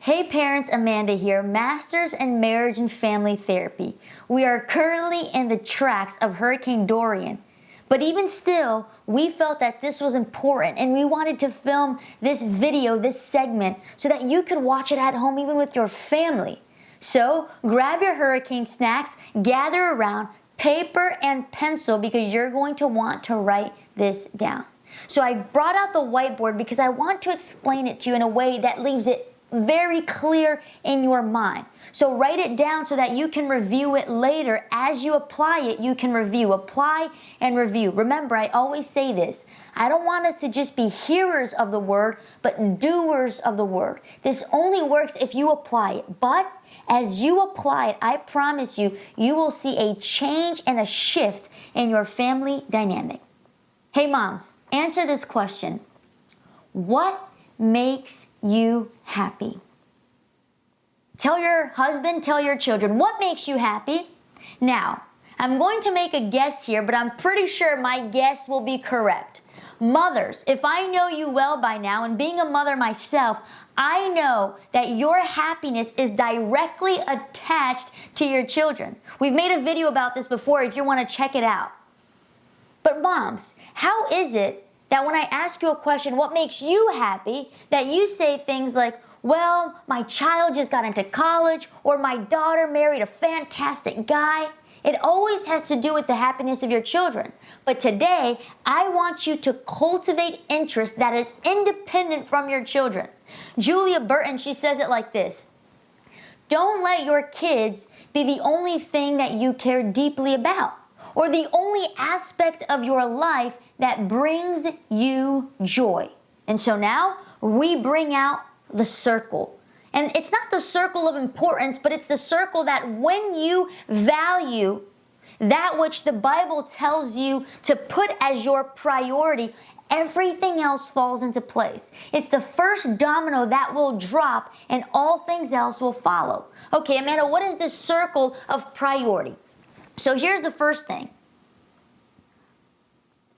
Hey parents, Amanda here, Masters in Marriage and Family Therapy. We are currently in the tracks of Hurricane Dorian. But even still, we felt that this was important and we wanted to film this video, this segment, so that you could watch it at home even with your family. So grab your hurricane snacks, gather around, paper and pencil because you're going to want to write this down. So I brought out the whiteboard because I want to explain it to you in a way that leaves it very clear in your mind. So write it down so that you can review it later. As you apply it, you can review, apply and review. Remember, I always say this. I don't want us to just be hearers of the word, but doers of the word. This only works if you apply it. But as you apply it, I promise you, you will see a change and a shift in your family dynamic. Hey moms, answer this question. What makes you happy? Tell your husband, tell your children, what makes you happy? Now, I'm going to make a guess here, but I'm pretty sure my guess will be correct. Mothers, if I know you well by now, and being a mother myself, I know that your happiness is directly attached to your children. We've made a video about this before if you want to check it out. But moms, how is it that when I ask you a question, what makes you happy, that you say things like, well, my child just got into college, or my daughter married a fantastic guy? It always has to do with the happiness of your children. But today, I want you to cultivate interest that is independent from your children. Julia Burton, she says it like this. Don't let your kids be the only thing that you care deeply about, or the only aspect of your life that brings you joy. And so now we bring out the circle. And it's not the circle of importance, but it's the circle that when you value that which the Bible tells you to put as your priority, everything else falls into place. It's the first domino that will drop and all things else will follow. Okay, Amanda, what is this circle of priority? So here's the first thing.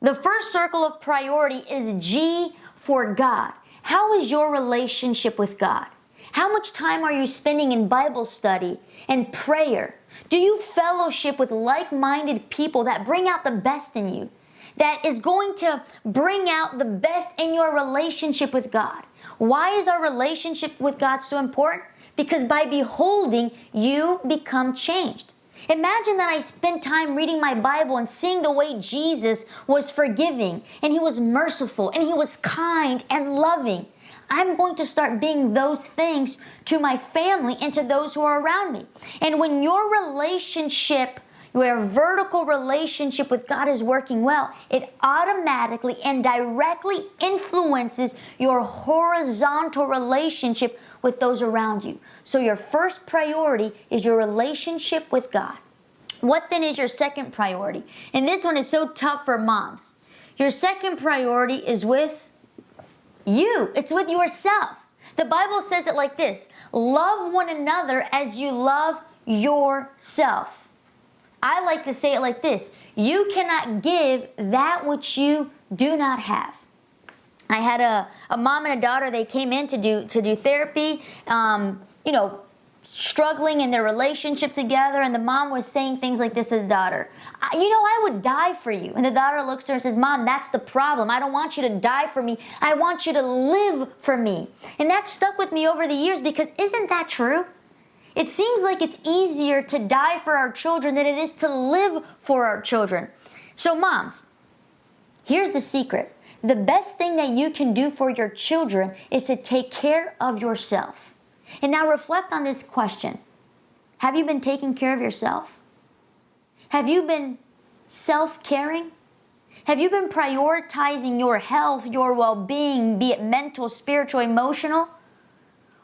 The first circle of priority is G for God. How is your relationship with God? How much time are you spending in Bible study and prayer? Do you fellowship with like-minded people that bring out the best in you? That is going to bring out the best in your relationship with God. Why is our relationship with God so important? Because by beholding, you become changed. Imagine that I spent time reading my Bible and seeing the way Jesus was forgiving and He was merciful and He was kind and loving. I'm going to start being those things to my family and to those who are around me. And when your relationship, your vertical relationship with God is working well, it automatically and directly influences your horizontal relationship with those around you. So your first priority is your relationship with God. What then is your second priority? And this one is so tough for moms. Your second priority is with you. It's with yourself. The Bible says it like this: love one another as you love yourself. I like to say it like this: you cannot give that which you do not have. I had a mom and a daughter. They came in to do therapy, struggling in their relationship together. And the mom was saying things like this to the daughter. I would die for you. And the daughter looks to her and says, Mom, that's the problem. I don't want you to die for me. I want you to live for me. And that stuck with me over the years because isn't that true? It seems like it's easier to die for our children than it is to live for our children. So moms, here's the secret. The best thing that you can do for your children is to take care of yourself. And now reflect on this question. Have you been taking care of yourself? Have you been self-caring? Have you been prioritizing your health, your well-being, be it mental, spiritual, emotional?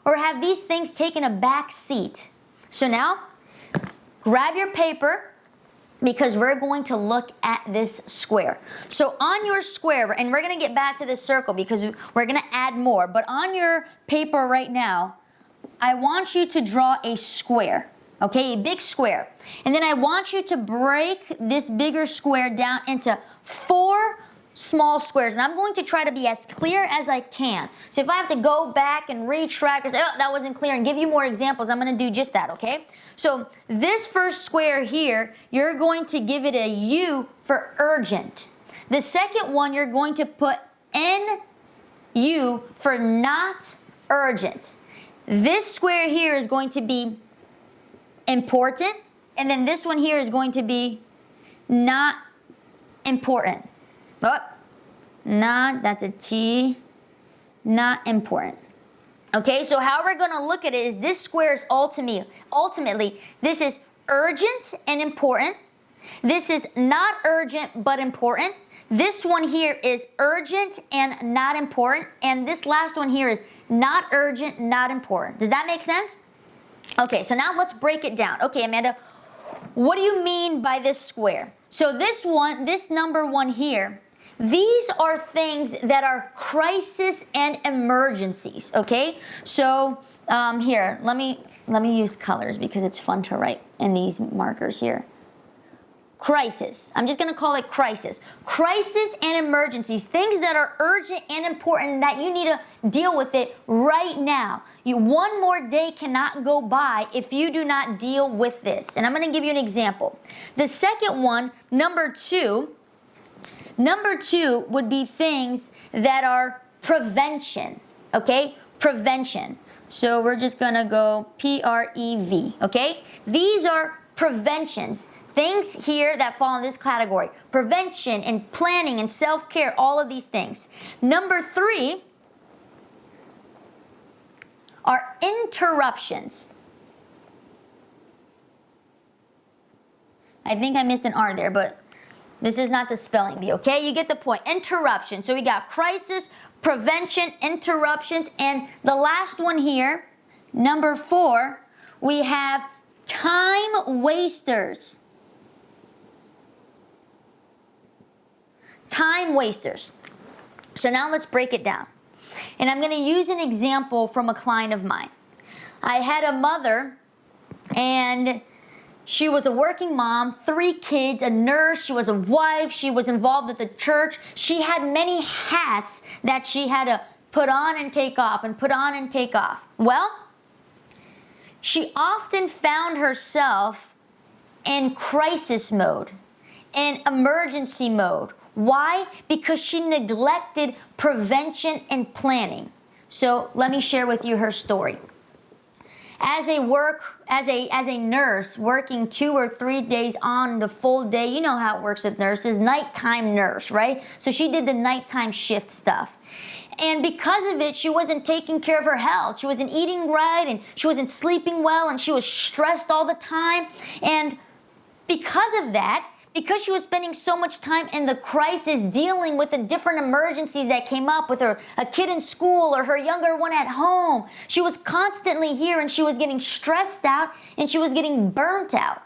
Or have these things taken a back seat? So now, grab your paper, because we're going to look at this square. So on your square, and we're going to get back to this circle because we're going to add more, but on your paper right now, I want you to draw a square, okay, a big square. And then I want you to break this bigger square down into 4 small squares, and I'm going to try to be as clear as I can. So if I have to go back and retrack or say, oh, that wasn't clear, and give you more examples, I'm going to do just that, okay? So this first square here, you're going to give it a U for urgent. The second one, you're going to put NU for not urgent. This square here is going to be important, and then this one here is going to be not important. Oh, not, that's a T, not important. Okay, so how we're going to look at it is this square is ultimately, this is urgent and important. This is not urgent but important. This one here is urgent and not important. And this last one here is not urgent, not important. Does that make sense? Okay, so now let's break it down. Okay, Amanda, what do you mean by this square? So this number one here, these are things that are crisis and emergencies, okay? So here, let me use colors because it's fun to write in these markers here. Crisis. I'm just going to call it crisis. Crisis and emergencies, things that are urgent and important that you need to deal with it right now. One more day cannot go by if you do not deal with this. And I'm going to give you an example. The second one, number two would be things that are prevention, okay? Prevention. So we're just going to go P-R-E-V, okay? These are preventions. Things here that fall in this category. Prevention and planning and self-care, all of these things. Number three are interruptions. I think I missed an R there, but this is not the spelling bee, okay? You get the point. Interruption. So we got crisis, prevention, interruptions, and the last one here, number 4, we have time wasters. Time wasters. So now let's break it down. And I'm going to use an example from a client of mine. I had a mother, and she was a working mom, 3 kids, a nurse, she was a wife, she was involved with the church. She had many hats that she had to put on and take off and put on and take off. Well, she often found herself in crisis mode, in emergency mode. Why? Because she neglected prevention and planning. So let me share with you her story. As a nurse working 2 or 3 days on the full day, you know how it works with nurses, nighttime nurse, right? So she did the nighttime shift stuff. And because of it, she wasn't taking care of her health. She wasn't eating right, and she wasn't sleeping well, and she was stressed all the time. And because of that, because she was spending so much time in the crisis dealing with the different emergencies that came up with her, a kid in school or her younger one at home, she was constantly here, and she was getting stressed out, and she was getting burnt out.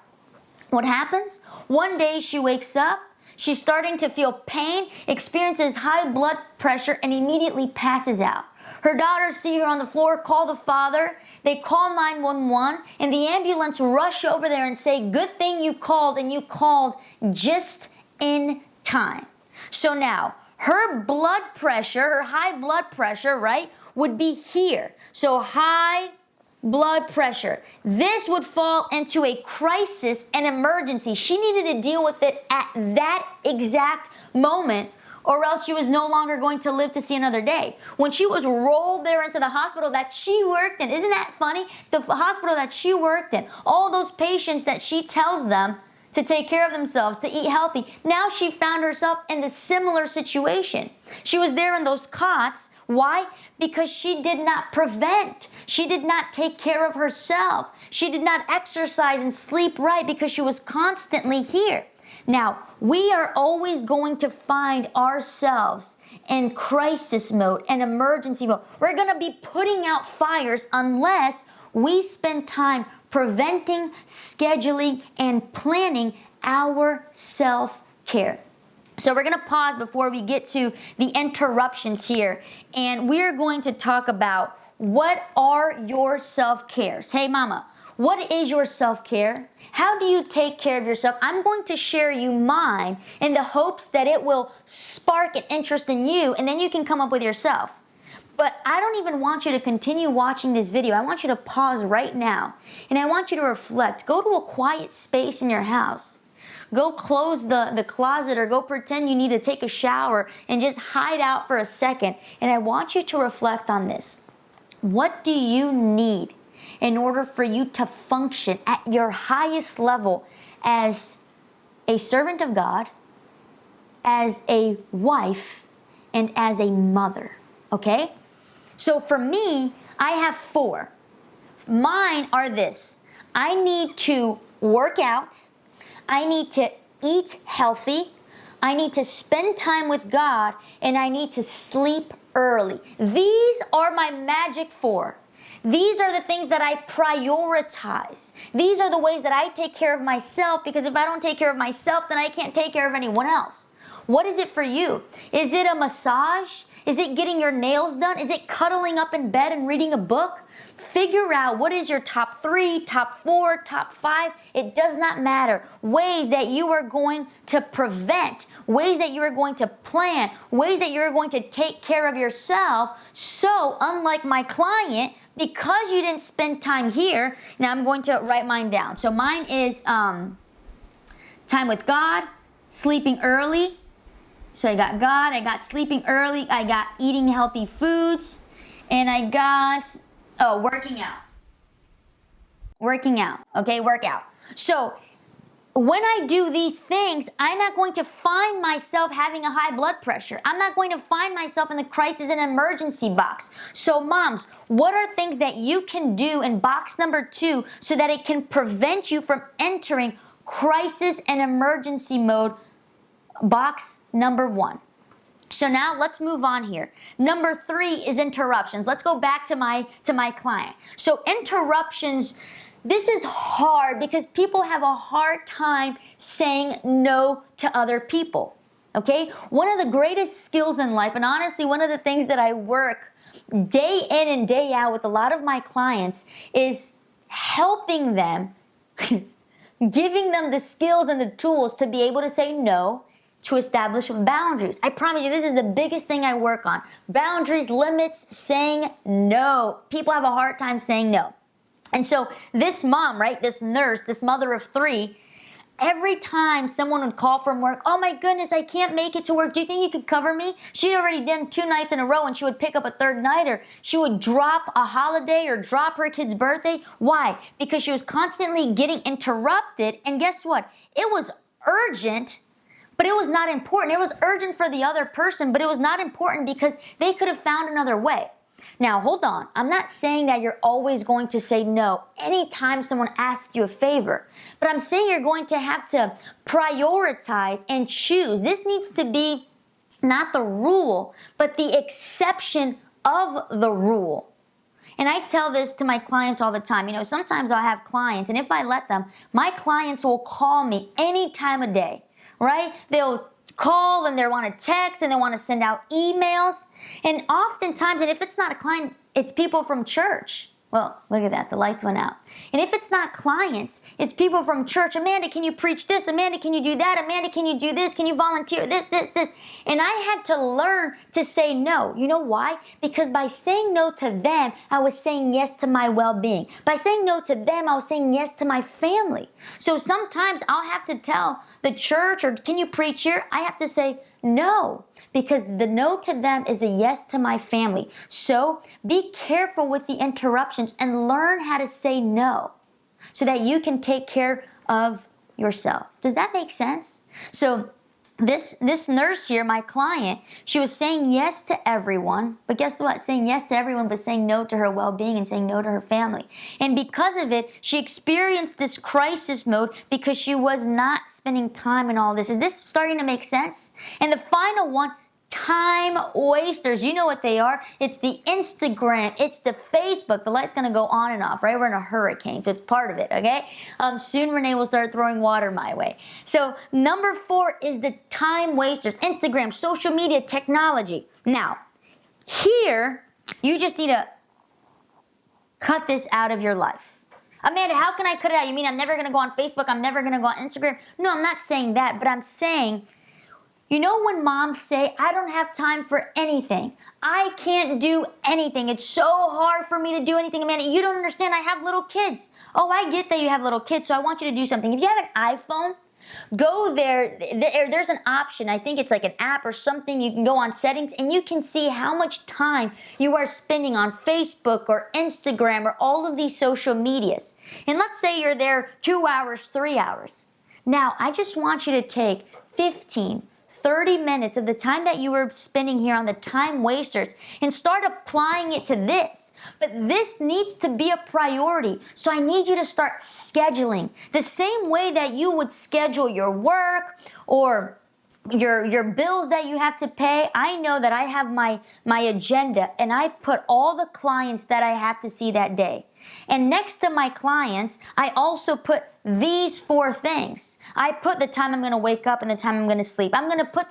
What happens? One day she wakes up, she's starting to feel pain, experiences high blood pressure, and immediately passes out. Her daughters see her on the floor, call the father. They call 911, and the ambulance rush over there and say, good thing you called, and you called just in time. So now, her blood pressure, her high blood pressure, right, would be here. So high blood pressure. This would fall into a crisis and emergency. She needed to deal with it at that exact moment, or else she was no longer going to live to see another day. When she was rolled there into the hospital that she worked in, isn't that funny? The hospital that she worked in, all those patients that she tells them to take care of themselves, to eat healthy, now she found herself in the similar situation. She was there in those cots. Why? Because she did not prevent. She did not take care of herself. She did not exercise and sleep right because she was constantly here. Now, we are always going to find ourselves in crisis mode and emergency mode. We're going to be putting out fires unless we spend time preventing, scheduling, and planning our self-care. So we're going to pause before we get to the interruptions here, and we're going to talk about what are your self-cares. Hey, mama, What is your self-care? How do you take care of yourself? I'm going to share you mine in the hopes that it will spark an interest in you, and then you can come up with yourself. But I don't even want you to continue watching this video. I want you to pause right now, and I want you to reflect. Go to a quiet space in your house. Go close the closet, or go pretend you need to take a shower and just hide out for a second. And I want you to reflect on this. What do you need in order for you to function at your highest level as a servant of God, as a wife, and as a mother? Okay? So for me, I have 4. Mine are this. I need to work out. I need to eat healthy. I need to spend time with God, and I need to sleep early. These are my magic 4. These are the things that I prioritize. These are the ways that I take care of myself, because if I don't take care of myself, then I can't take care of anyone else. What is it for you? Is it a massage? Is it getting your nails done? Is it cuddling up in bed and reading a book? Figure out what is your top 3, top 4, top 5. It does not matter. Ways that you are going to prevent, ways that you are going to plan, ways that you are going to take care of yourself. So, unlike my client, because you didn't spend time here, now I'm going to write mine down. So mine is time with God, sleeping early. So I got God, I got sleeping early, I got eating healthy foods, and I got, working out. Working out, okay, workout. So when I do these things, I'm not going to find myself having a high blood pressure. I'm not going to find myself in the crisis and emergency box. So moms, what are things that you can do in box number 2 so that it can prevent you from entering crisis and emergency mode, box number 1? So now let's move on here. Number 3 is interruptions. Let's go back to my client. So interruptions, this is hard because people have a hard time saying no to other people, okay? One of the greatest skills in life, and honestly, one of the things that I work day in and day out with a lot of my clients, is helping them, giving them the skills and the tools to be able to say no, to establish boundaries. I promise you, this is the biggest thing I work on. Boundaries, limits, saying no. People have a hard time saying no. And so this mom, right, this nurse, this mother of 3, every time someone would call from work, oh my goodness, I can't make it to work. Do you think you could cover me? She'd already done 2 nights in a row, and she would pick up a 3rd nighter. She would drop a holiday or drop her kid's birthday. Why? Because she was constantly getting interrupted. And guess what? It was urgent, but it was not important. It was urgent for the other person, but it was not important because they could have found another way. Now, hold on. I'm not saying that you're always going to say no anytime someone asks you a favor, but I'm saying you're going to have to prioritize and choose. This needs to be not the rule, but the exception of the rule. And I tell this to my clients all the time. You know, sometimes I'll have clients, and if I let them, my clients will call me any time of day, right? They'll call and they want to text and they want to send out emails. And oftentimes, and if it's not a client, it's people from church. Well, look at that. The lights went out. And if it's not clients, it's people from church. Amanda, can you preach this? Amanda, can you do that? Amanda, can you do this? Can you volunteer? This. And I had to learn to say no. You know why? Because by saying no to them, I was saying yes to my well-being. By saying no to them, I was saying yes to my family. So sometimes I'll have to tell the church, or can you preach here? I have to say no, because the no to them is a yes to my family. So be careful with the interruptions and learn how to say no so that you can take care of yourself. Does that make sense? So this nurse here, my client, she was saying yes to everyone, but guess what? Saying yes to everyone, but saying no to her well-being and saying no to her family. And because of it, she experienced this crisis mode because she was not spending time in all this. Is this starting to make sense? And the final one, time wasters. You know what they are. It's the Instagram. It's the Facebook. The light's going to go on and off, right? We're in a hurricane, so it's part of it, okay? Soon Renee will start throwing water my way. So number 4 is the time wasters. Instagram, social media, technology. Now, here, you just need to cut this out of your life. Amanda, how can I cut it out? You mean I'm never going to go on Facebook? I'm never going to go on Instagram? No, I'm not saying that, but I'm saying, you know when moms say, I don't have time for anything. I can't do anything. It's so hard for me to do anything, Amanda. You don't understand. I have little kids. Oh, I get that you have little kids, so I want you to do something. If you have an iPhone, go there. There's an option. I think it's like an app or something. You can go on settings and you can see how much time you are spending on Facebook or Instagram or all of these social medias. And let's say you're there 2 hours, 3 hours. Now, I just want you to take 15, 30 minutes of the time that you were spending here on the time wasters and start applying it to this. But this needs to be a priority. So I need you to start scheduling the same way that you would schedule your work or your bills that you have to pay. I know that I have my agenda and I put all the clients that I have to see that day. And next to my clients, I also put these 4 things. I put the time I'm going to wake up and the time I'm going to sleep. I'm going to put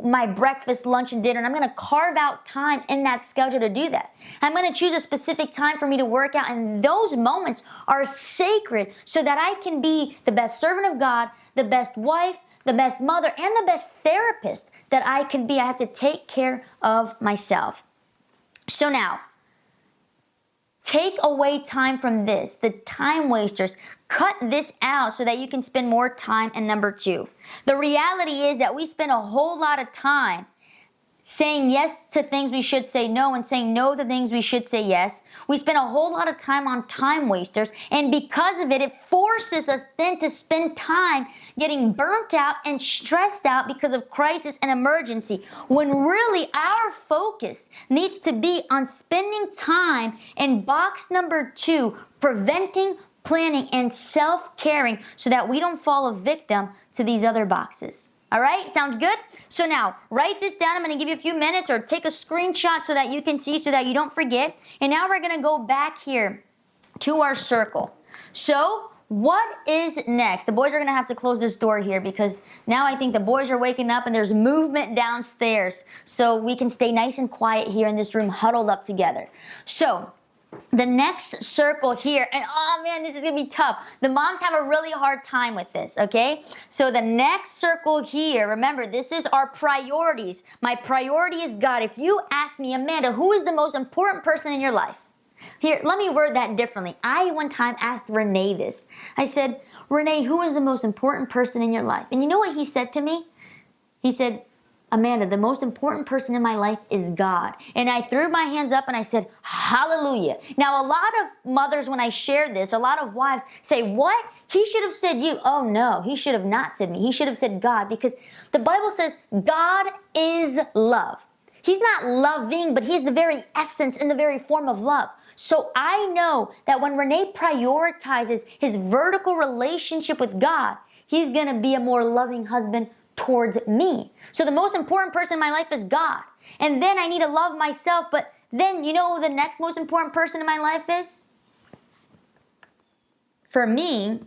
my breakfast, lunch, and dinner, and I'm going to carve out time in that schedule to do that. I'm going to choose a specific time for me to work out, and those moments are sacred so that I can be the best servant of God, the best wife, the best mother, and the best therapist that I can be. I have to take care of myself. So now, take away time from this, the time wasters. Cut this out so that you can spend more time. And number 2, the reality is that we spend a whole lot of time saying yes to things we should say no and saying no to things we should say yes. We spend a whole lot of time on time wasters, and because of it, it forces us then to spend time getting burnt out and stressed out because of crisis and emergency, when really our focus needs to be on spending time in box number 2, preventing, planning, and self-caring so that we don't fall a victim to these other boxes. All right, sounds good? So now, write this down. I'm going to give you a few minutes, or take a screenshot so that you can see, so that you don't forget. And now we're going to go back here to our circle. So what is next? The boys are going to have to close this door here because now I think the boys are waking up and there's movement downstairs. So we can stay nice and quiet here in this room, huddled up together. So the next circle here, and oh man, this is going to be tough. The moms have a really hard time with this, okay? So the next circle here, remember, this is our priorities. My priority is God. If you ask me, Amanda, who is the most important person in your life? Here, let me word that differently. I one time asked Renee this. I said, Renee, who is the most important person in your life? And you know what he said to me? He said, Amanda, the most important person in my life is God. And I threw my hands up and I said, hallelujah. Now, a lot of mothers, when I share this, a lot of wives say, what? He should have said you. Oh no, he should have not said me. He should have said God, because the Bible says God is love. He's not loving, but he's the very essence and the very form of love. So I know that when Renee prioritizes his vertical relationship with God, he's going to be a more loving husband towards me. So the most important person in my life is God. And then I need to love myself. But then, you know who the next most important person in my life is? For me,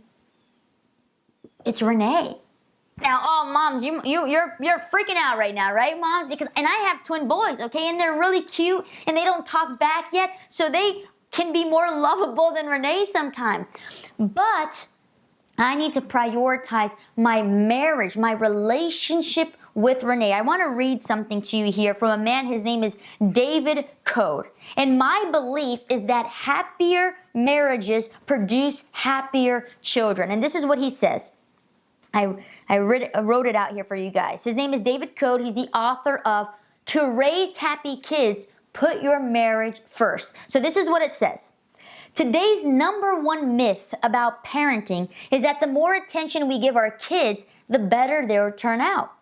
it's Renee. Now, oh, moms, you're freaking out right now, right, moms? Because, and I have twin boys, okay, and they're really cute, and they don't talk back yet, so they can be more lovable than Renee sometimes. But I need to prioritize my marriage, my relationship with Renee. I want to read something to you here from a man. His name is David Code. And my belief is that happier marriages produce happier children. And this is what he says. I wrote it out here for you guys. His name is David Code. He's the author of To Raise Happy Kids, Put Your Marriage First. So this is what it says. Today's number 1 myth about parenting is that the more attention we give our kids, the better they'll turn out.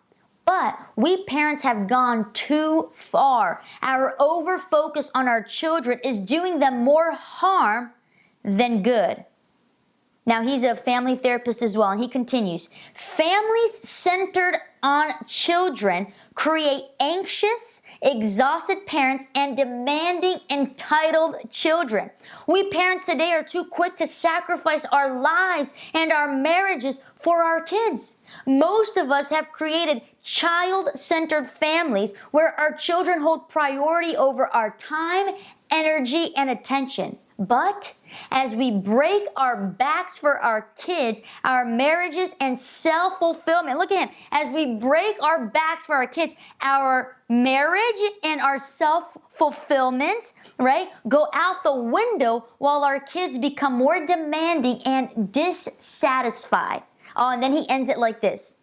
But we parents have gone too far. Our over-focus on our children is doing them more harm than good. Now, he's a family therapist as well, and he continues, families centered on children create anxious, exhausted parents and demanding, entitled children. We parents today are too quick to sacrifice our lives and our marriages for our kids. Most of us have created child-centered families where our children hold priority over our time, energy, and attention. But as we break our backs for our kids, our marriages, and self-fulfillment, look at him, as we break our backs for our kids, our marriage and our self-fulfillment, right, go out the window while our kids become more demanding and dissatisfied. Oh, and then he ends it like this.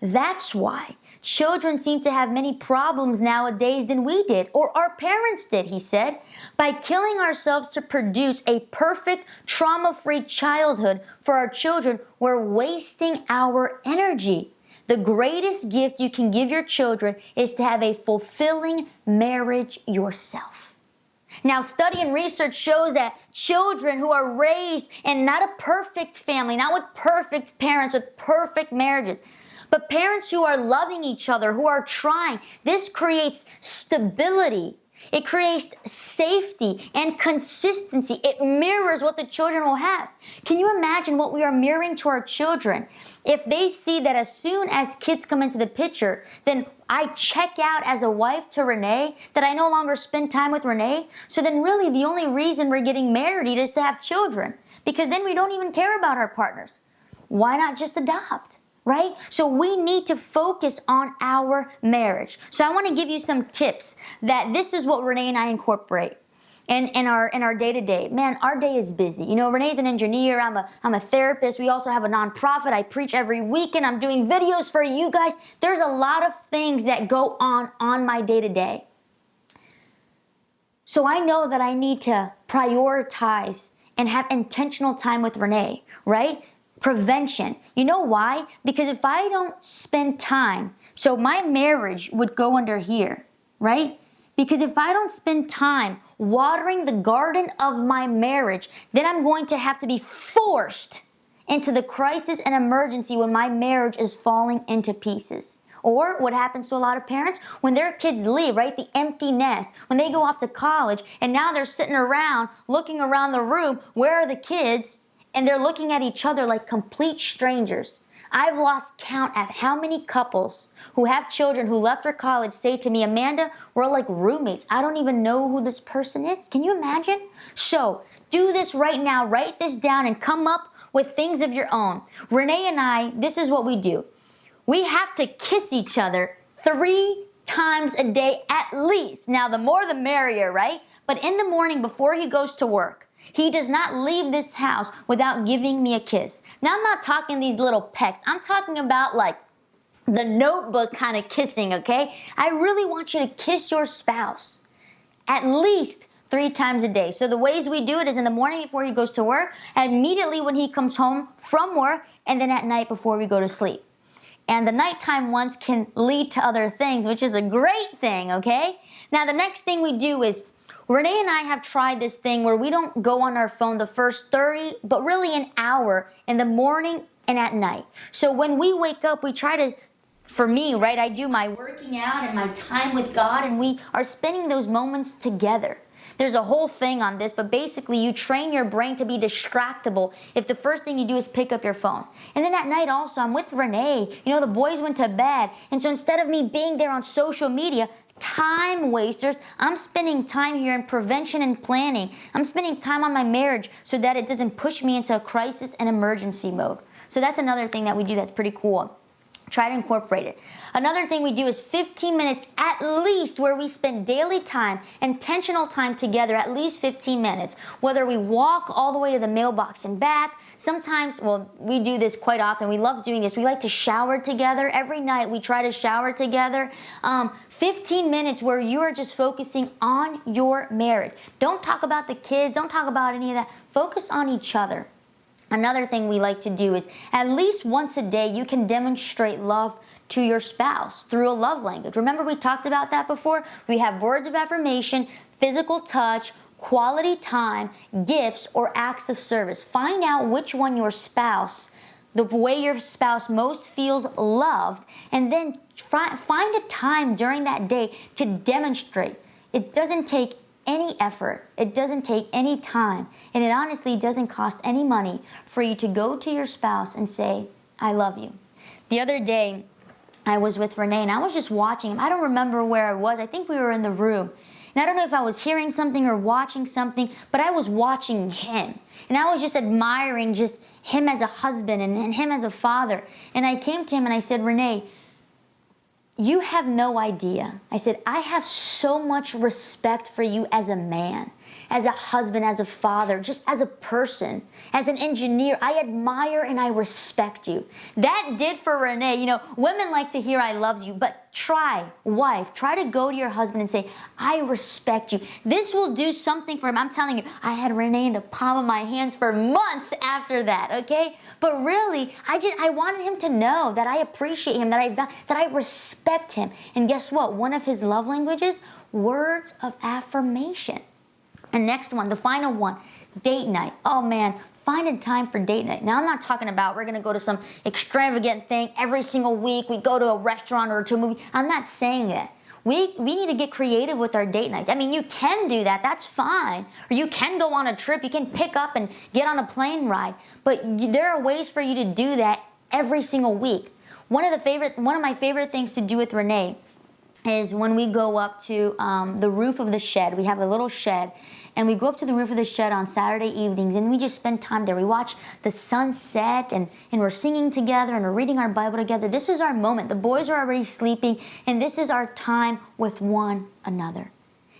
That's why children seem to have many problems nowadays than we did, or our parents did, he said. By killing ourselves to produce a perfect, trauma-free childhood for our children, we're wasting our energy. The greatest gift you can give your children is to have a fulfilling marriage yourself. Now, study and research shows that children who are raised in not a perfect family, not with perfect parents, with perfect marriages, but parents who are loving each other, who are trying, this creates stability. It creates safety and consistency. It mirrors what the children will have. Can you imagine what we are mirroring to our children? If they see that as soon as kids come into the picture, then I check out as a wife to Renee, that I no longer spend time with Renee, so then really the only reason we're getting married is to have children, because then we don't even care about our partners. Why not just adopt? Right? So we need to focus on our marriage. So I want to give you some tips that this is what Renee and I incorporate in our day-to-day. Man, our day is busy. You know, Renee's an engineer, I'm a therapist. We also have a nonprofit. I preach every weekend. I'm doing videos for you guys. There's a lot of things that go on my day-to-day. So I know that I need to prioritize and have intentional time with Renee, right? Prevention. You know why? Because if I don't spend time, so my marriage would go under here, right? Because if I don't spend time watering the garden of my marriage, then I'm going to have to be forced into the crisis and emergency when my marriage is falling into pieces. Or what happens to a lot of parents? When their kids leave, right? The empty nest. When they go off to college and now they're sitting around looking around the room, where are the kids? And they're looking at each other like complete strangers. I've lost count at how many couples who have children who left for college say to me, Amanda, we're like roommates. I don't even know who this person is. Can you imagine? So do this right now. Write this down and come up with things of your own. Renee and I, this is what we do. We have to kiss each other 3 times a day at least. Now, the more the merrier, right? But in the morning before he goes to work, he does not leave this house without giving me a kiss. Now, I'm not talking these little pecks. I'm talking about like the Notebook kind of kissing, okay? I really want you to kiss your spouse at least 3 times a day. So the ways we do it is in the morning before he goes to work, immediately when he comes home from work, and then at night before we go to sleep. And the nighttime ones can lead to other things, which is a great thing, okay? Now, the next thing we do is Renee and I have tried this thing where we don't go on our phone the first 30, but really an hour in the morning and at night. So when we wake up, we try to, for me, right, I do my working out and my time with God, and we are spending those moments together. There's a whole thing on this, but basically you train your brain to be distractible if the first thing you do is pick up your phone. And then at night also, I'm with Renee. You know, the boys went to bed. And so instead of me being there on social media, time wasters, I'm spending time here in prevention and planning. I'm spending time on my marriage so that it doesn't push me into a crisis and emergency mode. So that's another thing that we do that's pretty cool. Try to incorporate it. Another thing we do is 15 minutes at least where we spend daily time, intentional time together, at least 15 minutes. Whether we walk all the way to the mailbox and back. Sometimes, well, we do this quite often. We love doing this. We like to shower together. Every night we try to shower together. 15 minutes where you are just focusing on your marriage. Don't talk about the kids. Don't talk about any of that. Focus on each other. Another thing we like to do is at least once a day you can demonstrate love to your spouse through a love language. Remember we talked about that before? We have words of affirmation, physical touch, quality time, gifts, or acts of service. Find out which one your spouse, the way your spouse most feels loved, and then find a time during that day to demonstrate. It doesn't take any effort. It doesn't take any time. And it honestly doesn't cost any money for you to go to your spouse and say, I love you. The other day, I was with Renee and I was just watching him. I don't remember where I was. I think we were in the room. And I don't know if I was hearing something or watching something, but I was watching him. And I was just admiring just him as a husband and him as a father. And I came to him and I said, Renee, you have no idea. I said, I have so much respect for you as a man, as a husband, as a father, just as a person, as an engineer. I admire and I respect you. That did for Renee. You know, women like to hear I love you, but try to go to your husband and say, I respect you. This will do something for him. I'm telling you, I had Renee in the palm of my hands for months after that, okay? But really, I wanted him to know that I appreciate him, that I respect him. And guess what? One of his love languages, words of affirmation. And next one, the final one, date night. Oh man, find a time for date night. Now I'm not talking about we're gonna go to some extravagant thing every single week. We go to a restaurant or to a movie. I'm not saying that. We need to get creative with our date nights. I mean, you can do that, that's fine. Or you can go on a trip, you can pick up and get on a plane ride. But there are ways for you to do that every single week. One of my favorite things to do with Renee is when we go up to the roof of the shed. We have a little shed, and we go up to the roof of the shed on Saturday evenings, and we just spend time there. We watch the sunset, and we're singing together, and we're reading our Bible together. This is our moment. The boys are already sleeping, and this is our time with one another.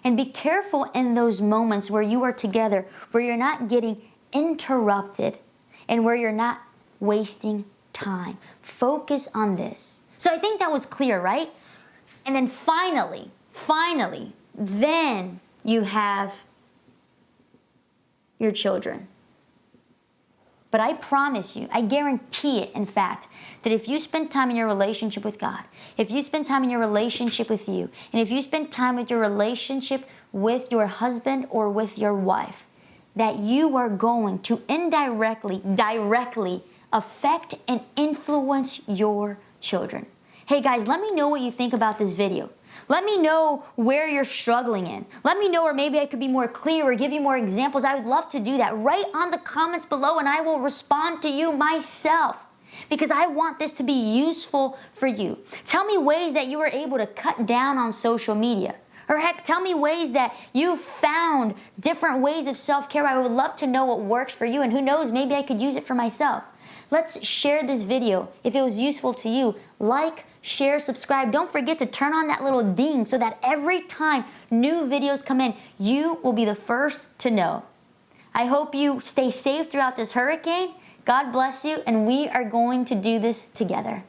And be careful in those moments where you are together, where you're not getting interrupted, and where you're not wasting time. Focus on this. So I think that was clear, right? And then finally, then you have your children. But I promise you, I guarantee it, in fact, that if you spend time in your relationship with God, if you spend time in your relationship with you, and if you spend time with your relationship with your husband or with your wife, that you are going to directly affect and influence your children. Hey guys, let me know what you think about this video. Let me know where you're struggling in. Let me know, or maybe I could be more clear or give you more examples. I would love to do that. Write on the comments below and I will respond to you myself, because I want this to be useful for you. Tell me ways that you were able to cut down on social media. Or heck, tell me ways that you found different ways of self-care. I would love to know what works for you, and who knows, maybe I could use it for myself. Let's share this video if it was useful to you. Like, share, subscribe. Don't forget to turn on that little ding so that every time new videos come in, you will be the first to know. I hope you stay safe throughout this hurricane. God bless you, and we are going to do this together.